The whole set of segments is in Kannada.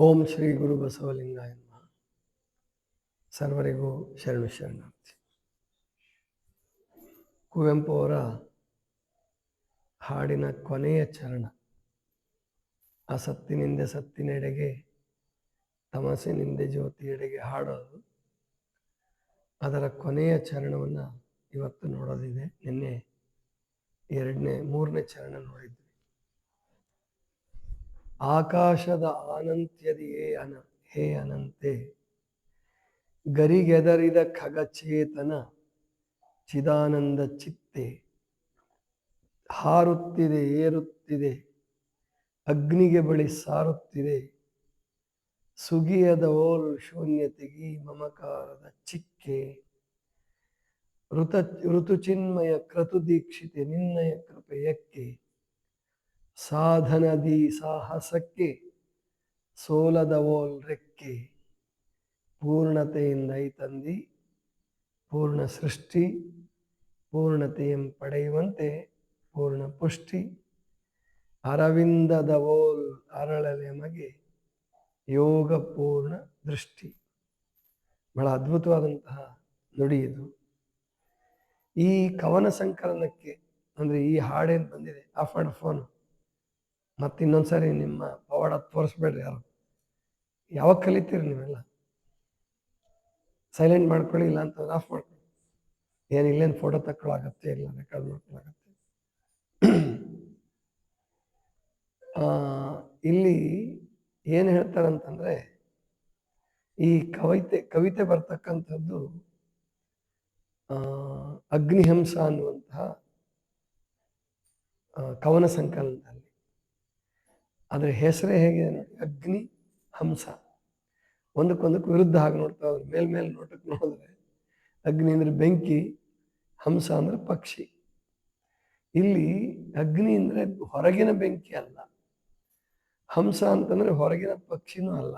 ಓಂ ಶ್ರೀ ಗುರು ಬಸವಲಿಂಗಾಯ ನಮಃ. ಸರ್ವರಿಗೂ ಶರಣು ಶರಣಾರ್ಥಿ. ಕುವೆಂಪು ಅವರ ಹಾಡಿನ ಕೊನೆಯ ಚರಣ, ಆ ಸತ್ತಿನಿಂದ ಸತ್ತಿನೆಡೆಗೆ ತಮಸ್ಸಿನಿಂದ ಜ್ಯೋತಿಯೆಡೆಗೆ ಹಾಡೋದು, ಅದರ ಕೊನೆಯ ಚರಣವನ್ನು ಇವತ್ತು ನೋಡೋದಿದೆ. ನಿನ್ನೆ ಮೂರನೇ ಚರಣ ನೋಡಿದ್ವಿ. ಆಕಾಶದ ಆನಂತ್ಯದಿಯೇ ಹೇ ಅನಂತೆ, ಗರಿಗೆದರಿದ ಖಗಚೇತನ ಚಿದಾನಂದ ಚಿತ್ತೆ, ಹಾರುತ್ತಿದೆ ಏರುತ್ತಿದೆ ಅಗ್ನಿಗೆ ಬಳಿ ಸಾರುತ್ತಿದೆ, ಸುಗಿಯದ ಓಲ್ ಶೂನ್ಯತೆಗಿ ಮಮಕಾರದ ಚಿಕ್ಕೆ, ಋತುಚಿನ್ಮಯ ಕ್ರತು ದೀಕ್ಷಿತೆ ನಿನ್ನಯ ಕೃಪೆಯಕ್ಕೆ, ಸಾಧನದಿ ಸಾಹಸಕ್ಕೆ ಸೋಲದ ಓಲ್ ರೆಕ್ಕೆ, ಪೂರ್ಣತೆಯಿಂದ ತಂದಿ ಪೂರ್ಣ ಸೃಷ್ಟಿ, ಪೂರ್ಣತೆಯನ್ನು ಪಡೆಯುವಂತೆ ಪೂರ್ಣ ಪುಷ್ಟಿ, ಅರವಿಂದದ ಓಲ್ ಅರಳಲೆ ಮಗೆ ಯೋಗ ಪೂರ್ಣ ದೃಷ್ಟಿ. ಬಹಳ ಅದ್ಭುತವಾದಂತಹ ನುಡಿ ಇದು. ಈ ಕವನ ಸಂಕಲನಕ್ಕೆ ಅಂದರೆ ಈ ಹಾಡೇನು ಬಂದಿದೆ, ಆಫ್ ಮಾಡ ಫೋನು, ಮತ್ತು ಇನ್ನೊಂದ್ಸರಿ ನಿಮ್ಮ ಪವಾಡ ತೋರಿಸ್ಬೇಡ್ರಿ. ಯಾವಾಗ ಕಲಿತೀರಿ ನೀವೆಲ್ಲ? ಸೈಲೆಂಟ್ ಮಾಡ್ಕೊಳ್ಳಿ, ಇಲ್ಲ ಅಂತಂದ್ರೆ ಆಫ್ ಮಾಡ್ಕೊಳ್ಳಿ. ಇಲ್ಲೇನು ಫೋಟೋ ತಕ್ಕೊಳ್ಳಾಗತ್ತೆ, ಇಲ್ಲ ರೆಕಾರ್ಡ್ ಮಾಡ್ಕೊಳ್ಳಾಗತ್ತೆ. ಇಲ್ಲಿ ಏನು ಹೇಳ್ತಾರಂತಂದ್ರೆ, ಈ ಕವಿತೆ ಬರ್ತಕ್ಕಂಥದ್ದು ಅಗ್ನಿಹಂಸ ಅನ್ನುವಂತಹ ಕವನ ಸಂಕಲನದಲ್ಲಿ. ಅದರ ಹೆಸರೇ ಹೇಗಿದೆ ನೋಡಿ, ಅಗ್ನಿ ಹಂಸ. ಒಂದಕ್ಕೊಂದಕ್ಕೆ ವಿರುದ್ಧ ಹಾಗೆ ನೋಡ್ತಾ ಹೋದ್ರೆ, ಮೇಲ್ಮೇಲೆ ನೋಟಕ್ಕೆ ನೋಡಿದ್ರೆ ಅಗ್ನಿ ಅಂದರೆ ಬೆಂಕಿ, ಹಂಸ ಅಂದರೆ ಪಕ್ಷಿ. ಇಲ್ಲಿ ಅಗ್ನಿ ಅಂದರೆ ಹೊರಗಿನ ಬೆಂಕಿ ಅಲ್ಲ, ಹಂಸ ಅಂತಂದರೆ ಹೊರಗಿನ ಪಕ್ಷಿನೂ ಅಲ್ಲ.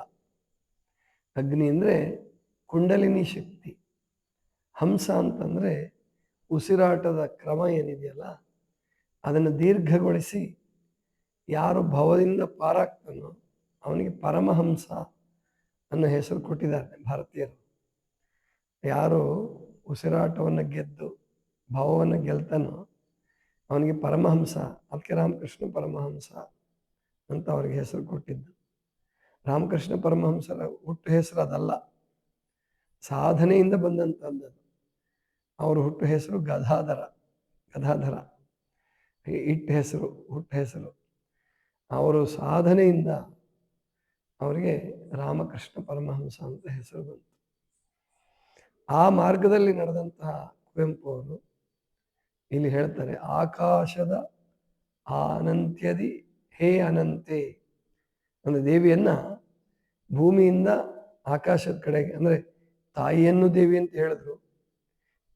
ಅಗ್ನಿ ಅಂದರೆ ಕುಂಡಲಿನಿ ಶಕ್ತಿ, ಹಂಸ ಅಂತಂದರೆ ಉಸಿರಾಟದ ಕ್ರಮ ಏನಿದೆಯಲ್ಲ ಅದನ್ನು ದೀರ್ಘಗೊಳಿಸಿ ಯಾರು ಭವದಿಂದ ಪಾರಾಗ್ತಾನೋ ಅವನಿಗೆ ಪರಮಹಂಸ ಅನ್ನೋ ಹೆಸರು ಕೊಟ್ಟಿದ್ದಾರೆ ಭಾರತೀಯರು. ಯಾರು ಉಸಿರಾಟವನ್ನು ಗೆದ್ದು ಭವವನ್ನು ಗೆಲ್ತಾನೋ ಅವನಿಗೆ ಪರಮಹಂಸ. ಅದಕ್ಕೆ ರಾಮಕೃಷ್ಣ ಪರಮಹಂಸ ಅಂತ ಅವ್ರಿಗೆ ಹೆಸರು ಕೊಟ್ಟಿದ್ದು. ರಾಮಕೃಷ್ಣ ಪರಮಹಂಸರ ಹುಟ್ಟು ಹೆಸರು ಅದಲ್ಲ, ಸಾಧನೆಯಿಂದ ಬಂದಂಥದ್ದು. ಅವ್ರ ಹುಟ್ಟು ಹೆಸರು ಗದಾಧರ. ಹುಟ್ಟು ಹೆಸರು ಅವರು ಸಾಧನೆಯಿಂದ ಅವರಿಗೆ ರಾಮಕೃಷ್ಣ ಪರಮಹಂಸ ಅಂತ ಹೆಸರು ಬಂತು. ಆ ಮಾರ್ಗದಲ್ಲಿ ನಡೆದಂತಹ ಕುವೆಂಪು ಅವರು ಇಲ್ಲಿ ಹೇಳ್ತಾರೆ, ಆಕಾಶದ ಅನಂತ್ಯದಿ ಹೇ ಅನಂತೆ. ಅಂದರೆ ದೇವಿಯನ್ನ ಭೂಮಿಯಿಂದ ಆಕಾಶದ ಕಡೆಗೆ, ಅಂದರೆ ತಾಯಿಯನ್ನು ದೇವಿ ಅಂತ ಹೇಳಿದ್ರು,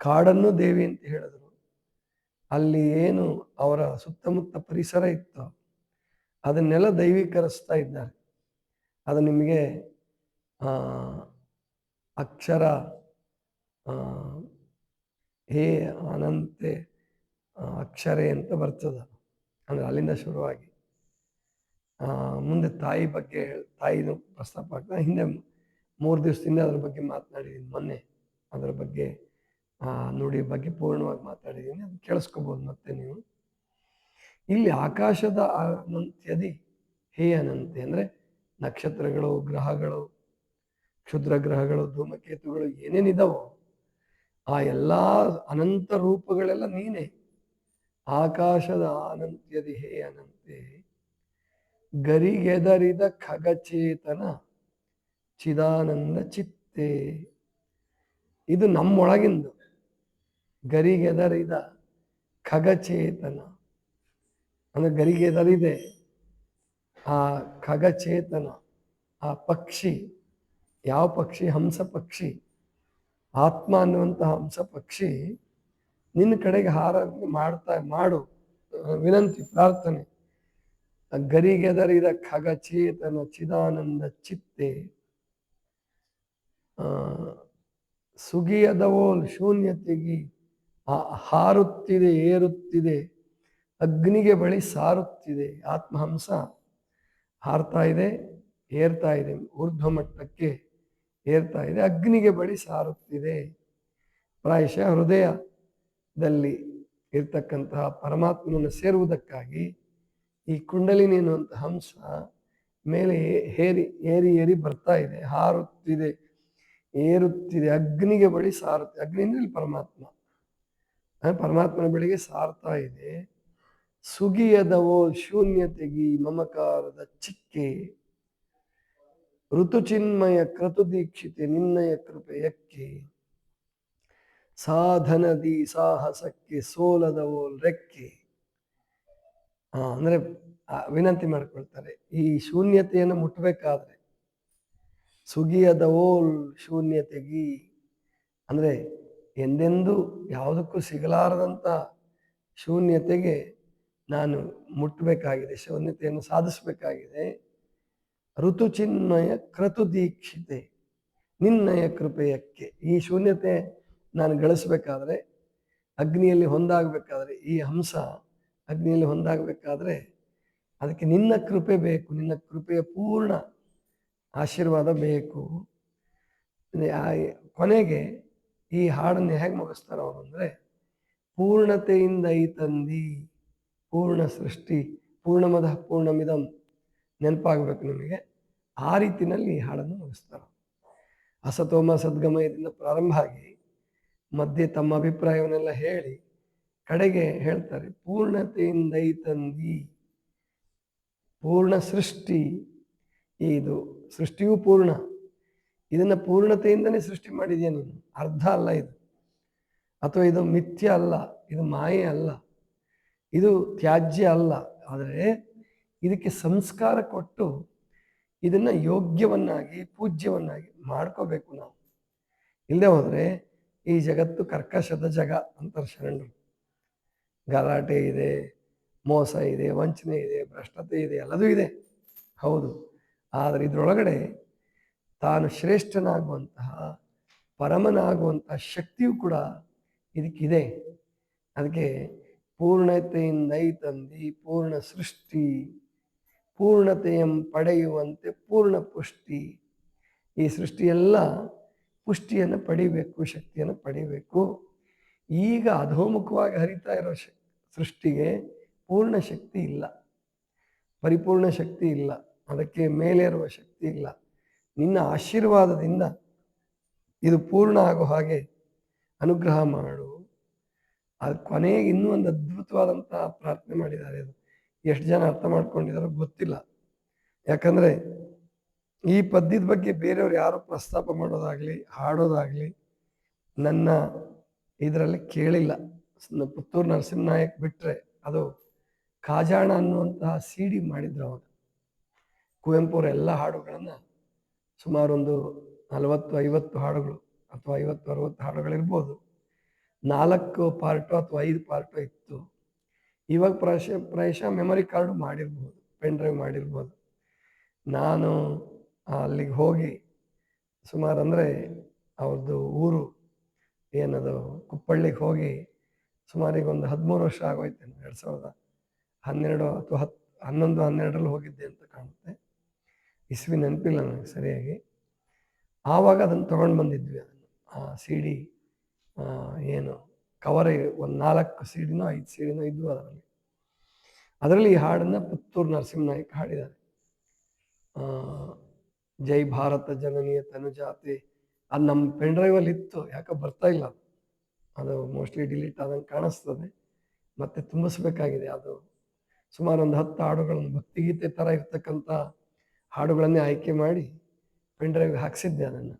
ಕಾಡನ್ನು ದೇವಿ ಅಂತ ಹೇಳಿದ್ರು. ಅಲ್ಲಿ ಏನು ಅವರ ಸುತ್ತಮುತ್ತ ಪರಿಸರ ಇತ್ತು ಅದನ್ನೆಲ್ಲ ದೈವೀಕರಿಸ್ತಾ ಇದ್ದಾರೆ. ಅದು ನಿಮಗೆ ಅಕ್ಷರ ಹೇ ಅನಂತೆ ಅಕ್ಷರೆ ಅಂತ ಬರ್ತದೆ. ಅಂದರೆ ಅಲ್ಲಿಂದ ಶುರುವಾಗಿ ಮುಂದೆ ತಾಯಿ ಬಗ್ಗೆ ತಾಯಿನ ಪ್ರಸ್ತಾಪ ಆಗ್ತದೆ. ಹಿಂದೆ 3 ದಿವಸದಿಂದ ಅದ್ರ ಬಗ್ಗೆ ಮಾತನಾಡಿದ್ದೀನಿ. ಮೊನ್ನೆ ಅದರ ಬಗ್ಗೆ ನುಡಿ ಬಗ್ಗೆ ಪೂರ್ಣವಾಗಿ ಮಾತಾಡಿದ್ದೀನಿ, ಅದು ಕೇಳಿಸ್ಕೋಬೋದು ಮತ್ತೆ ನೀವು. ಇಲ್ಲಿ ಆಕಾಶದ ಅನಂತ್ಯದಿ ಹೇ ಅನಂತೆ ಅಂದರೆ ನಕ್ಷತ್ರಗಳು, ಗ್ರಹಗಳು, ಕ್ಷುದ್ರ ಗ್ರಹಗಳು, ಧೂಮಕೇತುಗಳು ಏನೇನಿದಾವೋ ಆ ಎಲ್ಲ ಅನಂತ ರೂಪಗಳೆಲ್ಲ ನೀನೇ. ಆಕಾಶದ ಅನಂತ್ಯದಿ ಹೇ ಅನಂತೆ, ಗರಿಗೆದರಿದ ಖಗಚೇತನ ಚಿದಾನಂದ ಚಿತ್ತೆ. ಇದು ನಮ್ಮೊಳಗಿಂದು ಗರಿಗೆದರಿದ ಖಗಚೇತನ ಅಂದರೆ ಗರಿಗೆದರಿದೆ ಆ ಖಗಚೇತನ, ಆ ಪಕ್ಷಿ. ಯಾವ ಪಕ್ಷಿ? ಹಂಸ ಪಕ್ಷಿ. ಆತ್ಮ ಅನ್ನುವಂಥ ಹಂಸ ಪಕ್ಷಿ ನಿನ್ನ ಕಡೆಗೆ ಮಾಡು ವಿನಂತಿ, ಪ್ರಾರ್ಥನೆ. ಗರಿಗೆದರಿದ ಖಗಚೇತನ ಚಿದಾನಂದ ಚಿತ್ತೆ, ಸುಗಿಯದವೋಲ್ ಶೂನ್ಯತೆಗಿ ಹಾರುತ್ತಿದೆ ಏರುತ್ತಿದೆ ಅಗ್ನಿಗೆ ಬಳಿ ಸಾರುತ್ತಿದೆ. ಆತ್ಮಹಂಸ ಹಾರ್ತಾ ಇದೆ, ಏರ್ತಾ ಇದೆ, ಊರ್ಧ್ವ ಮಟ್ಟಕ್ಕೆ ಏರ್ತಾ ಇದೆ, ಅಗ್ನಿಗೆ ಬಳಿ ಸಾರುತ್ತಿದೆ. ಪ್ರಾಯಶಃ ಹೃದಯದಲ್ಲಿ ಇರ್ತಕ್ಕಂತಹ ಪರಮಾತ್ಮನನ್ನು ಸೇರುವುದಕ್ಕಾಗಿ ಈ ಕುಂಡಲಿನಿ ಎನ್ನುವಂಥ ಹಂಸ ಮೇಲೆ ಏರಿ ಏರಿ ಏರಿ ಬರ್ತಾ ಇದೆ, ಹಾರುತ್ತಿದೆ, ಏರುತ್ತಿದೆ, ಅಗ್ನಿಗೆ ಬಳಿ ಸಾರುತ್ತೆ. ಅಗ್ನಿ ಅಂದ್ರೆ ಇಲ್ಲಿ ಪರಮಾತ್ಮ, ಪರಮಾತ್ಮನ ಬಳಿಗೆ ಸಾರ್ತಾ ಇದೆ. ಸುಗಿಯದವೋ ಶೂನ್ಯತೆಗಿ ಮಮಕಾರದ ಚಿಕ್ಕೆ, ಋತುಚಿನ್ಮಯ ಕ್ರತು ದೀಕ್ಷಿತೆ ನಿನ್ನಯ ಕೃಪೆಯಕ್ಕೆ, ಸಾಧನದಿ ಸಾಹಸಕ್ಕೆ ಸೋಲದವೋ ರೆಕ್ಕೆ. ಅಂದ್ರೆ ವಿನಂತಿ ಮಾಡ್ಕೊಳ್ತಾರೆ, ಈ ಶೂನ್ಯತೆಯನ್ನು ಮುಟ್ಟಬೇಕಾದ್ರೆ ಸುಗಿಯದವೋಲ್ ಶೂನ್ಯತೆಗಿ ಅಂದ್ರೆ ಎಂದೆಂದೂ ಯಾವುದಕ್ಕೂ ಸಿಗಲಾರದಂತ ಶೂನ್ಯತೆಗೆ ನಾನು ಮುಟ್ಟಬೇಕಾಗಿದೆ, ಶೂನ್ಯತೆಯನ್ನು ಸಾಧಿಸಬೇಕಾಗಿದೆ. ಋತುಚಿನ್ಮಯ ಕ್ರತು ದೀಕ್ಷಿತೆ ನಿನ್ನಯ ಕೃಪೆಯಕ್ಕೆ, ಈ ಶೂನ್ಯತೆ ನಾನು ಗಳಿಸ್ಬೇಕಾದ್ರೆ, ಅಗ್ನಿಯಲ್ಲಿ ಹೊಂದಾಗಬೇಕಾದ್ರೆ, ಈ ಹಂಸ ಅಗ್ನಿಯಲ್ಲಿ ಹೊಂದಾಗಬೇಕಾದ್ರೆ ಅದಕ್ಕೆ ನಿನ್ನ ಕೃಪೆ ಬೇಕು, ನಿನ್ನ ಕೃಪೆಯ ಪೂರ್ಣ ಆಶೀರ್ವಾದ ಬೇಕು. ಕೊನೆಗೆ ಈ ಹಾಡನ್ನು ಹೇಗೆ ಮುಗಿಸ್ತಾರೆ ಅವರು ಅಂದರೆ, ಪೂರ್ಣತೆಯಿಂದ ಈ ತಂದಿ ಪೂರ್ಣ ಸೃಷ್ಟಿ ಪೂರ್ಣಮದ ಪೂರ್ಣಮಿದಂ ನೆನಪಾಗಬೇಕು ನಿಮಗೆ. ಆ ರೀತಿಯಲ್ಲಿ ಈ ಹಾಡನ್ನು ಮುಗಿಸ್ತಾರೆ. ಅಸತೋಮ ಸದ್ಗಮಯದಿಂದ ಪ್ರಾರಂಭ ಆಗಿ ಮಧ್ಯೆ ತಮ್ಮ ಅಭಿಪ್ರಾಯವನ್ನೆಲ್ಲ ಹೇಳಿ ಕಡೆಗೆ ಹೇಳ್ತಾರೆ, ಪೂರ್ಣತೆಯಿಂದ ಈ ತಂದಿ ಪೂರ್ಣ ಸೃಷ್ಟಿ. ಇದು ಸೃಷ್ಟಿಯೂ ಪೂರ್ಣ, ಇದನ್ನು ಪೂರ್ಣತೆಯಿಂದನೇ ಸೃಷ್ಟಿ ಮಾಡಿದ್ಯಾ ನೀನು, ಅರ್ಧ ಅಲ್ಲ ಇದು, ಅಥವಾ ಇದು ಮಿಥ್ಯ ಅಲ್ಲ, ಇದು ಮಾಯೆ ಅಲ್ಲ, ಇದು ತ್ಯಾಜ್ಯ ಅಲ್ಲ. ಆದರೆ ಇದಕ್ಕೆ ಸಂಸ್ಕಾರ ಕೊಟ್ಟು ಇದನ್ನು ಯೋಗ್ಯವನ್ನಾಗಿ ಪೂಜ್ಯವನ್ನಾಗಿ ಮಾಡ್ಕೋಬೇಕು ನಾವು. ಇಲ್ಲದೆ ಹೋದರೆ ಈ ಜಗತ್ತು ಕರ್ಕಶದ ಜಗ ಅಂತಾರೆ ಶರಣರು. ಗಲಾಟೆ ಇದೆ, ಮೋಸ ಇದೆ, ವಂಚನೆ ಇದೆ, ಭ್ರಷ್ಟತೆ ಇದೆ, ಎಲ್ಲದೂ ಇದೆ, ಹೌದು. ಆದರೆ ಇದರೊಳಗಡೆ ತಾನು ಶ್ರೇಷ್ಠನಾಗುವಂತಹ ಪರಮನಾಗುವಂತಹ ಶಕ್ತಿಯೂ ಕೂಡ ಇದಕ್ಕಿದೆ. ಅದಕ್ಕೆ ಪೂರ್ಣತೆಯಿಂದ ಈ ತಂದಿ ಪೂರ್ಣ ಸೃಷ್ಟಿ ಪೂರ್ಣತೆಯಂ ಪಡೆಯುವಂತೆ ಪೂರ್ಣ ಪುಷ್ಟಿ. ಈ ಸೃಷ್ಟಿಯೆಲ್ಲ ಪುಷ್ಟಿಯನ್ನು ಪಡಿಬೇಕು, ಶಕ್ತಿಯನ್ನು ಪಡಿಬೇಕು. ಈಗ ಅಧೋಮುಖವಾಗಿ ಹರಿತಾ ಇರೋ ಸೃಷ್ಟಿಗೆ ಪೂರ್ಣ ಶಕ್ತಿ ಇಲ್ಲ, ಪರಿಪೂರ್ಣ ಶಕ್ತಿ ಇಲ್ಲ, ಅದಕ್ಕೆ ಮೇಲೇರುವ ಶಕ್ತಿ ಇಲ್ಲ. ನಿನ್ನ ಆಶೀರ್ವಾದದಿಂದ ಇದು ಪೂರ್ಣ ಆಗೋ ಹಾಗೆ ಅನುಗ್ರಹ ಮಾಡು. ಅದು ಕೊನೆಗೆ ಇನ್ನೂ ಒಂದು ಅದ್ಭುತವಾದಂತಹ ಪ್ರಾರ್ಥನೆ ಮಾಡಿದ್ದಾರೆ. ಅದು ಎಷ್ಟು ಜನ ಅರ್ಥ ಮಾಡ್ಕೊಂಡಿದ್ದಾರೋ ಗೊತ್ತಿಲ್ಲ. ಯಾಕಂದರೆ ಈ ಪದ್ಯದ ಬಗ್ಗೆ ಬೇರೆಯವ್ರು ಯಾರು ಪ್ರಸ್ತಾಪ ಮಾಡೋದಾಗಲಿ ಹಾಡೋದಾಗಲಿ ನನ್ನ ಇದರಲ್ಲಿ ಕೇಳಿಲ್ಲ. ಪುತ್ತೂರು ನರಸಿಂಹನಾಯಕ್ ಬಿಟ್ಟರೆ ಅದು ಕಾಜಾಣ ಅನ್ನುವಂತಹ CD ಮಾಡಿದ್ರು ಅವಾಗ. ಕುವೆಂಪುರ ಎಲ್ಲ ಹಾಡುಗಳನ್ನು ಸುಮಾರು ಒಂದು 40-50 ಹಾಡುಗಳು ಅಥವಾ 50-60 ಹಾಡುಗಳಿರ್ಬೋದು. 4 ಪಾರ್ಟು ಅಥವಾ 5 ಪಾರ್ಟು ಇತ್ತು. ಇವಾಗ ಪ್ರಾಯಶಃ ಮೆಮೊರಿ ಕಾರ್ಡು ಮಾಡಿರ್ಬೋದು, ಪೆನ್ ಡ್ರೈವ್ ಮಾಡಿರ್ಬೋದು. ನಾನು ಅಲ್ಲಿಗೆ ಹೋಗಿ ಸುಮಾರು ಅಂದರೆ ಅವ್ರದ್ದು ಊರು ಏನದು ಕುಪ್ಪಳ್ಳಿಗೆ ಹೋಗಿ ಸುಮಾರಿಗೆ ಒಂದು 13 ವರ್ಷ ಆಗೋಯ್ತೆ. 2012 ಅಥವಾ 11-12ರಲ್ಲಿ ಹೋಗಿದ್ದೆ ಅಂತ ಕಾಣುತ್ತೆ, ಇಸ್ವಿ ನೆನಪಿಲ್ಲ ನನಗೆ ಸರಿಯಾಗಿ. ಆವಾಗ ಅದನ್ನು ತೊಗೊಂಡು ಬಂದಿದ್ವಿ. ಆ CD ಏನು ಕವರ್ ಒಂದು 4 CD-ನೋ 5 CD-ನೋ ಇದ್ವು ಅದರಲ್ಲಿ ಈ ಹಾಡನ್ನು ಪುತ್ತೂರು ನರಸಿಂಹನಾಯಕ್ ಹಾಡಿದ್ದಾರೆ. ಜೈ ಭಾರತ ಜನನೀಯ ತನುಜಾತೆ. ಅದು ನಮ್ಮ ಪೆನ್ ಡ್ರೈವಲ್ಲಿ ಇತ್ತು, ಯಾಕೆ ಬರ್ತಾ ಇಲ್ಲ, ಅದು ಮೋಸ್ಟ್ಲಿ ಡಿಲೀಟ್ ಆದಂಗೆ ಕಾಣಿಸ್ತದೆ, ಮತ್ತೆ ತುಂಬಿಸ್ಬೇಕಾಗಿದೆ. ಅದು ಸುಮಾರು ಒಂದು 10 ಹಾಡುಗಳನ್ನು ಭಕ್ತಿಗೀತೆ ಥರ ಇರ್ತಕ್ಕಂಥ ಹಾಡುಗಳನ್ನೇ ಆಯ್ಕೆ ಮಾಡಿ ಪೆನ್ ಡ್ರೈವ್ಗೆ ಹಾಕ್ಸಿದ್ದೆ. ಅದನ್ನು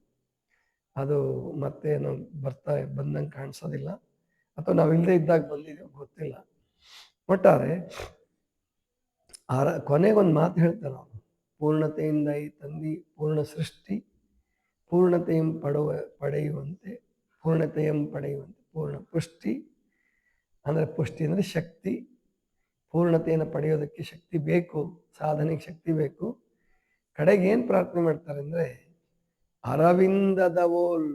ಅದು ಮತ್ತೆ ನಾವು ಬಂದಂಗೆ ಕಾಣಿಸೋದಿಲ್ಲ, ಅಥವಾ ನಾವು ಇಲ್ಲದೆ ಇದ್ದಾಗ ಬಂದಿದ್ದೀವಿ ಗೊತ್ತಿಲ್ಲ. ಒಟ್ಟಾರೆ ಕೊನೆಗೊಂದು ಮಾತು ಹೇಳ್ತಾರೆ ಅವನು, ಪೂರ್ಣತೆಯಿಂದ ಈ ತಂದಿ ಪೂರ್ಣ ಸೃಷ್ಟಿ ಪೂರ್ಣತೆಯಂ ಪಡೆಯುವಂತೆ ಪೂರ್ಣ ಪುಷ್ಟಿ. ಅಂದರೆ ಪುಷ್ಟಿ ಅಂದರೆ ಶಕ್ತಿ. ಪೂರ್ಣತೆಯನ್ನು ಪಡೆಯೋದಕ್ಕೆ ಶಕ್ತಿ ಬೇಕು, ಸಾಧನೆಗೆ ಶಕ್ತಿ ಬೇಕು. ಕಡೆಗೆ ಏನು ಪ್ರಾರ್ಥನೆ ಮಾಡ್ತಾರೆ ಅಂದರೆ, ಅರವಿಂದದವೋಲ್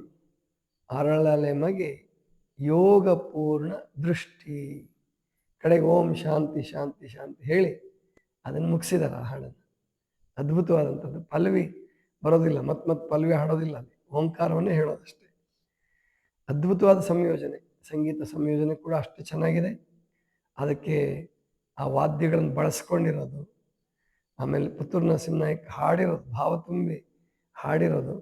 ಅರಳಲೆಮಗೆ ಯೋಗ ಪೂರ್ಣ ದೃಷ್ಟಿ. ಕಡೆಗೆ ಓಂ ಶಾಂತಿ ಶಾಂತಿ ಶಾಂತಿ ಹೇಳಿ ಅದನ್ನು ಮುಗಿಸಿದಾರೆ ಆ ಹಾಡನ್ನು. ಅದ್ಭುತವಾದಂಥದ್ದು. ಪಲ್ಲವಿ ಬರೋದಿಲ್ಲ, ಮತ್ ಪಲ್ಲವಿ ಹಾಡೋದಿಲ್ಲ, ಅಲ್ಲಿ ಓಂಕಾರವನ್ನೇ ಹೇಳೋದಷ್ಟೇ. ಅದ್ಭುತವಾದ ಸಂಯೋಜನೆ, ಸಂಗೀತ ಸಂಯೋಜನೆ ಕೂಡ ಅಷ್ಟು ಚೆನ್ನಾಗಿದೆ. ಅದಕ್ಕೆ ಆ ವಾದ್ಯಗಳನ್ನು ಬಳಸ್ಕೊಂಡಿರೋದು, ಆಮೇಲೆ ಪುತ್ತೂರು ನರಸಿಂಹನಾಯಕ್ ಹಾಡಿರೋದು, ಭಾವ ತುಂಬಿ ಹಾಡಿರೋದು.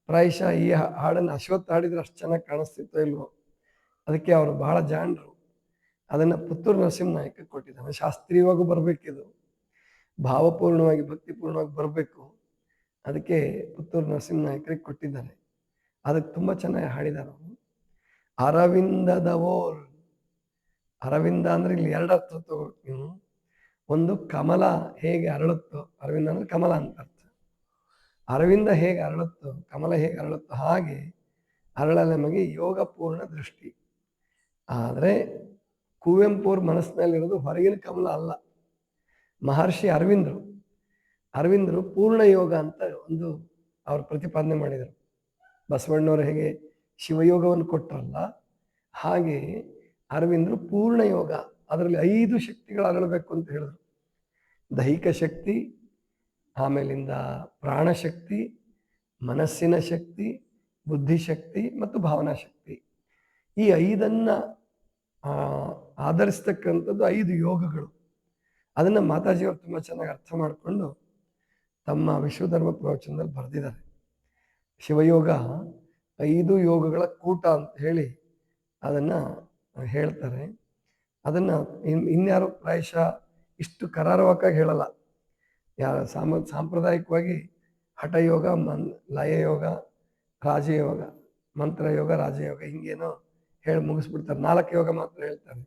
ಪ್ರಾಯಶಃ ಈ ಹಾಡನ್ನು ಅಶ್ವತ್ಥ ಹಾಡಿದ್ರೆ ಅಷ್ಟು ಚೆನ್ನಾಗಿ ಕಾಣಿಸ್ತಿತ್ತೋ ಇಲ್ವೋ, ಅದಕ್ಕೆ ಅವರು ಬಹಳ ಜಾಣರು. ಅದನ್ನು ಪುತ್ತೂರು ನರಸಿಂಹನಾಯಕ ಕೊಟ್ಟಿದ್ದಾನೆ. ಶಾಸ್ತ್ರೀಯವಾಗೂ ಬರಬೇಕಿದು, ಭಾವಪೂರ್ಣವಾಗಿ ಭಕ್ತಿಪೂರ್ಣವಾಗಿ ಬರಬೇಕು. ಅದಕ್ಕೆ ಪುತ್ತೂರು ನರಸಿಂಹನಾಯಕರಿಗೆ ಕೊಟ್ಟಿದ್ದಾರೆ. ಅದಕ್ಕೆ ತುಂಬ ಚೆನ್ನಾಗಿ ಹಾಡಿದ್ದಾರೆ ಅವರು. ಅರವಿಂದದವೋರ್, ಅರವಿಂದ ಅಂದ್ರೆ ಇಲ್ಲಿ ಎರಡು ಅರ್ಥ ತಗೋಬೇಕು ನೀವು. ಒಂದು ಕಮಲ ಹೇಗೆ ಅರಳುತ್ತೋ, ಅರವಿಂದ ಅಂದ್ರೆ ಕಮಲ ಅಂತ ಅರ್ಥ. ಅರವಿಂದ ಹೇಗೆ ಅರಳುತ್ತೋ, ಕಮಲ ಹೇಗೆ ಅರಳುತ್ತೋ ಹಾಗೆ ಅರಳಲ ನಮಗೆ ಯೋಗ ಪೂರ್ಣ ದೃಷ್ಟಿ. ಆದರೆ ಕುವೆಂಪುರ ಮನಸ್ಸಿನಲ್ಲಿರೋದು ಹೊರಗಿನ ಕಮಲ ಅಲ್ಲ. ಮಹರ್ಷಿ ಅರವಿಂದರು ಪೂರ್ಣ ಯೋಗ ಅಂತ ಒಂದು ಅವರು ಪ್ರತಿಪಾದನೆ ಮಾಡಿದರು. ಬಸವಣ್ಣವರು ಹೇಗೆ ಶಿವಯೋಗವನ್ನು ಕೊಟ್ಟರಲ್ಲ, ಹಾಗೆ ಅರವಿಂದರು ಪೂರ್ಣ ಯೋಗ, ಅದರಲ್ಲಿ 5 ಶಕ್ತಿಗಳು ಅರಳಬೇಕು ಅಂತ ಹೇಳಿದ್ರು. ದೈಹಿಕ ಶಕ್ತಿ, ಆಮೇಲಿಂದ ಪ್ರಾಣಶಕ್ತಿ, ಮನಸ್ಸಿನ ಶಕ್ತಿ, ಬುದ್ಧಿಶಕ್ತಿ ಮತ್ತು ಭಾವನಾ ಶಕ್ತಿ. ಈ 5 ಆಧರಿಸ್ತಕ್ಕಂಥದ್ದು 5 ಯೋಗಗಳು. ಅದನ್ನು ಮಾತಾಜಿಯವರು ತುಂಬ ಚೆನ್ನಾಗಿ ಅರ್ಥ ಮಾಡಿಕೊಂಡು ತಮ್ಮ ವಿಶ್ವಧರ್ಮ ಪ್ರವಚನದಲ್ಲಿ ಬರೆದಿದ್ದಾರೆ. ಶಿವಯೋಗ 5 ಯೋಗಗಳ ಕೂಟ ಅಂತ ಹೇಳಿ ಅದನ್ನು ಹೇಳ್ತಾರೆ. ಅದನ್ನು ಇನ್ಯಾರು ಪ್ರಾಯಶಃ ಇಷ್ಟು ಕರಾರುವಕ್ಕಾಗಿ ಹೇಳಲ್ಲ. ಸಾಂಪ್ರದಾಯಿಕವಾಗಿ ಹಠಯೋಗ, ಲಯಯೋಗ, ರಾಜಯೋಗ, ಮಂತ್ರಯೋಗ, ರಾಜಯೋಗ ಹಿಂಗೇನೋ ಹೇಳಿ ಮುಗಿಸ್ಬಿಡ್ತಾರೆ. 4 ಯೋಗ ಮಾತ್ರ ಹೇಳ್ತಾರೆ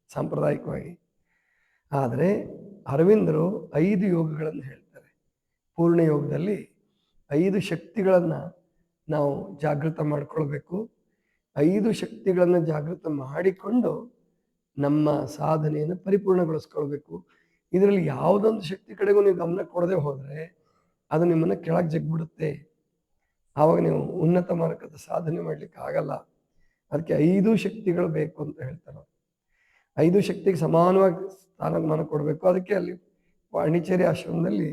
ಸಾಂಪ್ರದಾಯಿಕವಾಗಿ. ಆದರೆ ಅರವಿಂದರು 5 ಯೋಗಗಳನ್ನು ಹೇಳ್ತಾರೆ. ಪೂರ್ಣ ಯೋಗದಲ್ಲಿ 5 ಶಕ್ತಿಗಳನ್ನು ನಾವು ಜಾಗೃತ ಮಾಡಿಕೊಳ್ಬೇಕು. 5 ಶಕ್ತಿಗಳನ್ನು ಜಾಗೃತ ಮಾಡಿಕೊಂಡು ನಮ್ಮ ಸಾಧನೆಯನ್ನು ಪರಿಪೂರ್ಣಗೊಳಿಸ್ಕೊಳ್ಬೇಕು. ಇದರಲ್ಲಿ ಯಾವುದೊಂದು ಶಕ್ತಿ ಕಡೆಗೂ ನೀವು ಗಮನ ಕೊಡದೆ ಹೋದರೆ ಅದು ನಿಮ್ಮನ್ನು ಕೆಳಗೆ ಜಗ್ಬಿಡುತ್ತೆ. ಆವಾಗ ನೀವು ಉನ್ನತ ಮಾರ್ಗದ ಸಾಧನೆ ಮಾಡಲಿಕ್ಕೆ ಆಗಲ್ಲ. ಅದಕ್ಕೆ 5 ಶಕ್ತಿಗಳು ಬೇಕು ಅಂತ ಹೇಳ್ತಾರೆ. 5 ಶಕ್ತಿಗೆ ಸಮಾನವಾಗಿ ಸ್ಥಾನಮಾನ ಕೊಡಬೇಕು. ಅದಕ್ಕೆ ಅಲ್ಲಿ ಪಾಂಡಿಚೇರಿ ಆಶ್ರಮದಲ್ಲಿ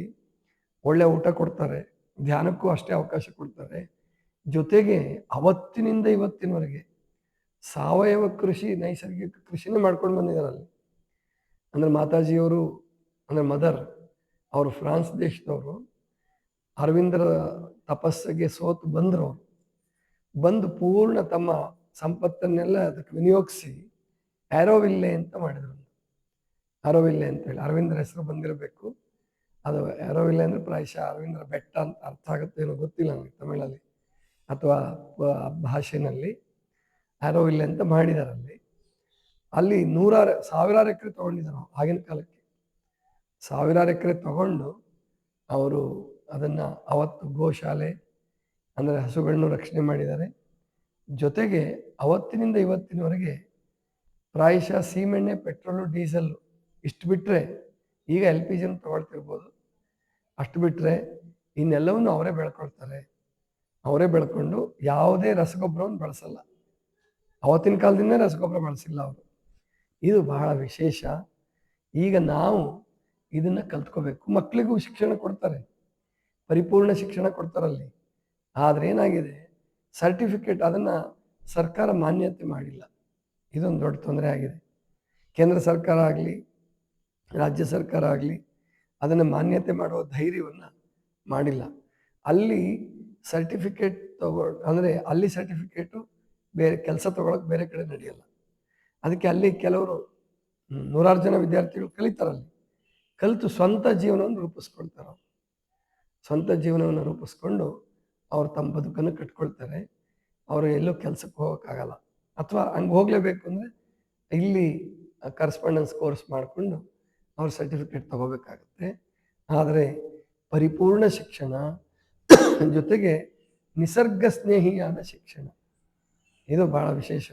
ಒಳ್ಳೆ ಊಟ ಕೊಡ್ತಾರೆ, ಧ್ಯಾನಕ್ಕೂ ಅಷ್ಟೇ ಅವಕಾಶ ಕೊಡ್ತಾರೆ. ಜೊತೆಗೆ ಅವತ್ತಿನಿಂದ ಇವತ್ತಿನವರೆಗೆ ಸಾವಯವ ಕೃಷಿ, ನೈಸರ್ಗಿಕ ಕೃಷಿನೇ ಮಾಡ್ಕೊಂಡು ಬಂದಿದ್ದಾರಲ್ಲಿ. ಅಂದರೆ ಮಾತಾಜಿಯವರು, ಅಂದರೆ ಮದರ್ ಅವರು ಫ್ರಾನ್ಸ್ ದೇಶದವರು. ಅರವಿಂದರ ತಪಸ್ಸಿಗೆ ಸೋತು ಬಂದರು. ಅವರು ಬಂದು ಪೂರ್ಣ ತಮ್ಮ ಸಂಪತ್ತನ್ನೆಲ್ಲ ಅದಕ್ಕೆ ವಿನಿಯೋಗಿಸಿ ಆ್ಯರೋವಿಲ್ಲೆ ಅಂತ ಮಾಡಿದರು. ಆರೋವಿಲ್ಲೆ ಅಂತೇಳಿ ಅರವಿಂದರ ಹೆಸರು ಬಂದಿರಬೇಕು. ಅದು ಆರೋವಿಲ್ಲೆ ಅಂದರೆ ಪ್ರಾಯಶಃ ಅರವಿಂದರ ಬೆಟ್ಟ ಅಂತ ಅರ್ಥ ಆಗುತ್ತೆ ಏನೋ ಗೊತ್ತಿಲ್ಲ ನನಗೆ, ತಮಿಳಲ್ಲಿ ಅಥವಾ ಭಾಷೆನಲ್ಲಿ ಆರೋವಿಲ್ಲೆ ಅಂತ ಮಾಡಿದ್ದಾರೆ. ಅಲ್ಲಿ ಸಾವಿರಾರು ಎಕರೆ ತೊಗೊಂಡಿದ್ದಾರೆ ಆಗಿನ ಕಾಲಕ್ಕೆ. ಸಾವಿರಾರು ಎಕರೆ ತಗೊಂಡು ಅವರು ಅದನ್ನು ಅವತ್ತು ಗೋಶಾಲೆ ಅಂದರೆ ಹಸುಗಳನ್ನು ರಕ್ಷಣೆ ಮಾಡಿದ್ದಾರೆ. ಜೊತೆಗೆ ಅವತ್ತಿನಿಂದ ಇವತ್ತಿನವರೆಗೆ ಪ್ರಾಯಶಃ ಸೀಮೆಣ್ಣೆ, ಪೆಟ್ರೋಲು, ಡೀಸೆಲ್ಲು ಇಷ್ಟು ಬಿಟ್ಟರೆ, ಈಗ LPG ತಗೊಳ್ತಿರ್ಬೋದು, ಅಷ್ಟು ಬಿಟ್ಟರೆ ಇನ್ನೆಲ್ಲವನ್ನು ಅವರೇ ಬೆಳ್ಕೊಳ್ತಾರೆ. ಅವರೇ ಬೆಳ್ಕೊಂಡು ಯಾವುದೇ ರಸಗೊಬ್ಬರವನ್ನು ಬಳಸಲ್ಲ. ಅವತ್ತಿನ ಕಾಲದಿಂದ ರಸಗೊಬ್ಬರ ಬಳಸಿಲ್ಲ ಅವರು. ಇದು ಬಹಳ ವಿಶೇಷ. ಈಗ ನಾವು ಇದನ್ನು ಕಲ್ತ್ಕೋಬೇಕು. ಮಕ್ಕಳಿಗೂ ಶಿಕ್ಷಣ ಕೊಡ್ತಾರೆ, ಪರಿಪೂರ್ಣ ಶಿಕ್ಷಣ ಕೊಡ್ತಾರಲ್ಲಿ. ಆದರೆ ಏನಾಗಿದೆ, ಸರ್ಟಿಫಿಕೇಟ್ ಅದನ್ನು ಸರ್ಕಾರ ಮಾನ್ಯತೆ ಮಾಡಿಲ್ಲ. ಇದೊಂದು ದೊಡ್ಡ ತೊಂದರೆ ಆಗಿದೆ. ಕೇಂದ್ರ ಸರ್ಕಾರ ಆಗಲಿ, ರಾಜ್ಯ ಸರ್ಕಾರ ಆಗಲಿ ಅದನ್ನು ಮಾನ್ಯತೆ ಮಾಡುವ ಧೈರ್ಯವನ್ನು ಮಾಡಿಲ್ಲ. ಅಲ್ಲಿ ಸರ್ಟಿಫಿಕೇಟ್ ಅಂದರೆ ಅಲ್ಲಿ ಸರ್ಟಿಫಿಕೇಟು ಬೇರೆ ಕೆಲಸ ತೊಗೊಳಕ್ಕೆ ಬೇರೆ ಕಡೆ ನಡೆಯಲ್ಲ. ಅದಕ್ಕೆ ಅಲ್ಲಿ ಕೆಲವರು 100 ಜನ ವಿದ್ಯಾರ್ಥಿಗಳು ಕಲಿತಾರಲ್ಲಿ, ಕಲಿತು ಸ್ವಂತ ಜೀವನವನ್ನು ರೂಪಿಸ್ಕೊಳ್ತಾರೆ. ಸ್ವಂತ ಜೀವನವನ್ನು ರೂಪಿಸ್ಕೊಂಡು ಅವರು ತಮ್ಮ ಬದುಕನ್ನು ಕಟ್ಕೊಳ್ತಾರೆ. ಅವರು ಎಲ್ಲೂ ಕೆಲಸಕ್ಕೆ ಹೋಗೋಕ್ಕಾಗಲ್ಲ. ಅಥವಾ ಹಂಗೆ ಹೋಗಲೇಬೇಕು ಅಂದರೆ ಇಲ್ಲಿ ಕರೆಸ್ಪಾಂಡೆನ್ಸ್ ಕೋರ್ಸ್ ಮಾಡಿಕೊಂಡು ಅವ್ರು ಸರ್ಟಿಫಿಕೇಟ್ ತಗೋಬೇಕಾಗತ್ತೆ. ಆದರೆ ಪರಿಪೂರ್ಣ ಶಿಕ್ಷಣ ಜೊತೆಗೆ ನಿಸರ್ಗ ಸ್ನೇಹಿಯಾದ ಶಿಕ್ಷಣ, ಇದು ಭಾಳ ವಿಶೇಷ.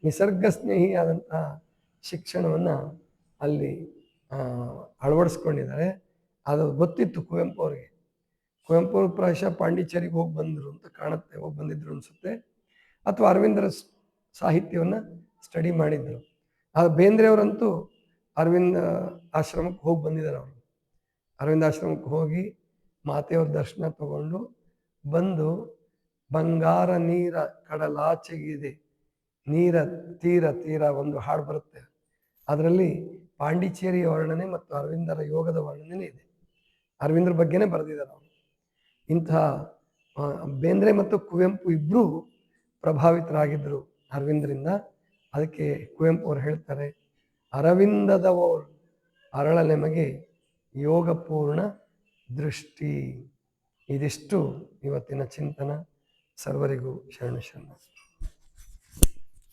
ನಿಸರ್ಗ ಸ್ನೇಹಿಯಾದಂತಹ ಶಿಕ್ಷಣವನ್ನು ಅಲ್ಲಿ ಅಳವಡಿಸ್ಕೊಂಡಿದ್ದಾರೆ. ಅದು ಗೊತ್ತಿತ್ತು ಕುವೆಂಪು ಅವರಿಗೆ. ಕುವೆಂಪು ಅವರು ಪ್ರಾಯಶಃ ಪಾಂಡಿಚೇರಿಗೆ ಹೋಗಿ ಬಂದರು ಅಂತ ಕಾಣುತ್ತೆ, ಹೋಗಿ ಬಂದಿದ್ರು ಅನಿಸುತ್ತೆ, ಅಥವಾ ಅರವಿಂದರ ಸಾಹಿತ್ಯವನ್ನು ಸ್ಟಡಿ ಮಾಡಿದ್ರು. ಬೇಂದ್ರೆಯವರಂತೂ ಅರವಿಂದ ಆಶ್ರಮಕ್ಕೆ ಹೋಗಿ ಬಂದಿದ್ದಾರೆ. ಅವರು ಅರವಿಂದ ಆಶ್ರಮಕ್ಕೆ ಹೋಗಿ ಮಾತೆಯವ್ರ ದರ್ಶನ ತಗೊಂಡು ಬಂದು ಬಂಗಾರ ನೀರ ಕಡಲಾಚೆಗಿದೆ ನೀರ ತೀರ ತೀರ ಒಂದು ಹಾಡು ಬರುತ್ತೆ. ಅದರಲ್ಲಿ ಪಾಂಡಿಚೇರಿಯ ವರ್ಣನೆ ಮತ್ತು ಅರವಿಂದರ ಯೋಗದ ವರ್ಣನೆ ಇದೆ. ಅರವಿಂದ್ರ ಬಗ್ಗೆನೇ ಬರೆದಿದ್ದಾರೆ ಅವರು. ಇಂಥ ಬೇಂದ್ರೆ ಮತ್ತು ಕುವೆಂಪು ಇಬ್ಬರೂ ಪ್ರಭಾವಿತರಾಗಿದ್ದರು ಅರವಿಂದರಿಂದ. ಅದಕ್ಕೆ ಕುವೆಂಪು ಅವರು ಹೇಳ್ತಾರೆ, ಅರವಿಂದದವರು ಅರಳಲೆಮಗೆ ಯೋಗಪೂರ್ಣ ದೃಷ್ಟಿ. ಇದಿಷ್ಟು ಇವತ್ತಿನ ಚಿಂತನ. ಸರ್ವರಿಗೂ ಶರಣ ಶರಣ.